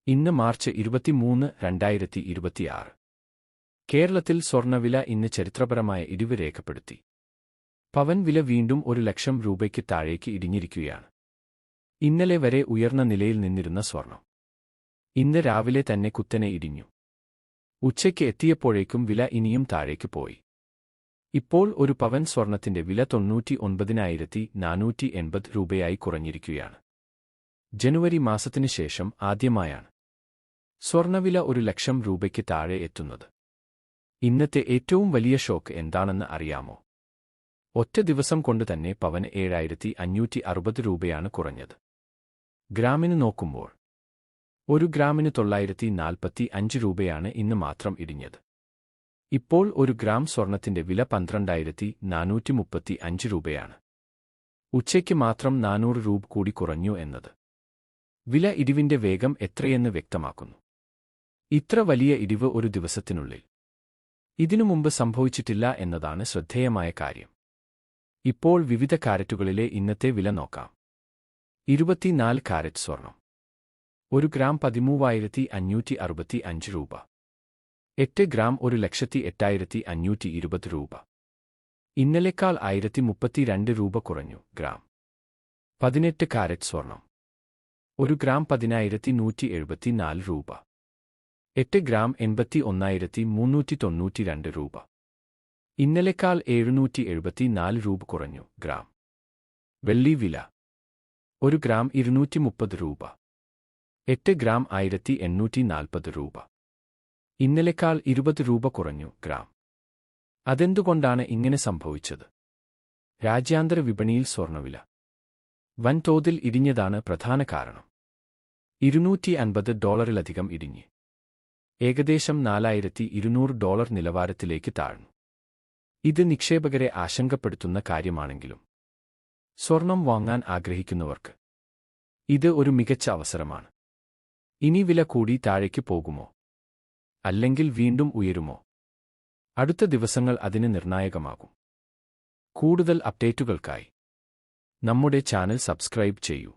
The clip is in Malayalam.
ഇന്ന് മാർച്ച് 23, 2026. കേരളത്തിൽ സ്വർണ്ണവില ഇന്ന് ചരിത്രപരമായ ഇടിവ് രേഖപ്പെടുത്തി. പവൻ വില വീണ്ടും 1,00,000 രൂപയ്ക്ക് താഴേക്ക് ഇടിഞ്ഞിരിക്കുകയാണ്. ഇന്നലെ വരെ ഉയർന്ന നിലയിൽ നിന്നിരുന്ന സ്വർണം ഇന്ന് രാവിലെ തന്നെ കുത്തനെ ഇടിഞ്ഞു. ഉച്ചയ്ക്ക് എത്തിയപ്പോഴേക്കും വില ഇനിയും താഴേക്ക് പോയി. ഇപ്പോൾ ഒരു പവൻ സ്വർണത്തിന്റെ വില 99,480 രൂപയായി കുറഞ്ഞിരിക്കുകയാണ്. ജനുവരി മാസത്തിനു ശേഷം ആദ്യമായാണ് സ്വർണ്ണവില 1,00,000 രൂപയ്ക്ക് താഴെ എത്തുന്നത്. ഇന്നത്തെ ഏറ്റവും വലിയ ഷോക്ക് എന്താണെന്ന് അറിയാമോ? ഒറ്റ ദിവസം കൊണ്ട് തന്നെ പവന് 7,560 രൂപയാണ് കുറഞ്ഞത്. ഗ്രാമിന് നോക്കുമ്പോൾ 1 ഗ്രാമിന് 945 രൂപയാണ് ഇന്ന് മാത്രം ഇടിഞ്ഞത്. ഇപ്പോൾ 1 ഗ്രാം സ്വർണത്തിന്റെ വില 12,435 രൂപയാണ്. ഉച്ചയ്ക്ക് മാത്രം 400 രൂപ കൂടി കുറഞ്ഞു എന്നത് വില ഇടിവിന്റെ വേഗം എത്രയെന്ന് വ്യക്തമാക്കുന്നു. ഇത്ര വലിയ ഇടിവ് ഒരു ദിവസത്തിനുള്ളിൽ ഇതിനു മുമ്പ് സംഭവിച്ചിട്ടില്ല എന്നതാണ് ശ്രദ്ധേയമായ കാര്യം. ഇപ്പോൾ വിവിധ കാരറ്റുകളിലെ ഇന്നത്തെ വില നോക്കാം. 24 കാരറ്റ് സ്വർണം 1 ഗ്രാം 13,565 രൂപ. 8 ഗ്രാം 1,08,520 രൂപ. ഇന്നലെക്കാൾ 1,032 രൂപ കുറഞ്ഞു. ഗ്രാം 18 കാരറ്റ് സ്വർണം 1 ഗ്രാം 10,174 രൂപ. 8 ഗ്രാം 81,392 രൂപ. ഇന്നലെക്കാൾ 774 രൂപ കുറഞ്ഞു. ഗ്രാം വെള്ളി വില 1 ഗ്രാം 230 രൂപ. 8 ഗ്രാം 1,840 രൂപ. ഇന്നലെക്കാൾ 20 രൂപ കുറഞ്ഞു. ഗ്രാം. അതെന്തുകൊണ്ടാണ് ഇങ്ങനെ സംഭവിച്ചത്? രാജ്യാന്തര വിപണിയിൽ സ്വർണ്ണവില വൻതോതിൽ ഇടിഞ്ഞതാണ് പ്രധാന കാരണം. $250 ഇടിഞ്ഞ് ഏകദേശം $4,200 നിലവാരത്തിലേക്ക് താഴ്ന്നു. ഇത് നിക്ഷേപകരെ ആശങ്കപ്പെടുത്തുന്ന കാര്യമാണെങ്കിലും സ്വർണം വാങ്ങാൻ ആഗ്രഹിക്കുന്നവർക്ക് ഇത് ഒരു മികച്ച അവസരമാണ്. ഇനി വില കൂടി താഴേക്ക് പോകുമോ? അല്ലെങ്കിൽ വീണ്ടും ഉയരുമോ? അടുത്ത ദിവസങ്ങൾ അതിന് നിർണായകമാകും. കൂടുതൽ അപ്ഡേറ്റുകൾക്കായി നമ്മുടെ ചാനൽ സബ്സ്ക്രൈബ് ചെയ്യൂ.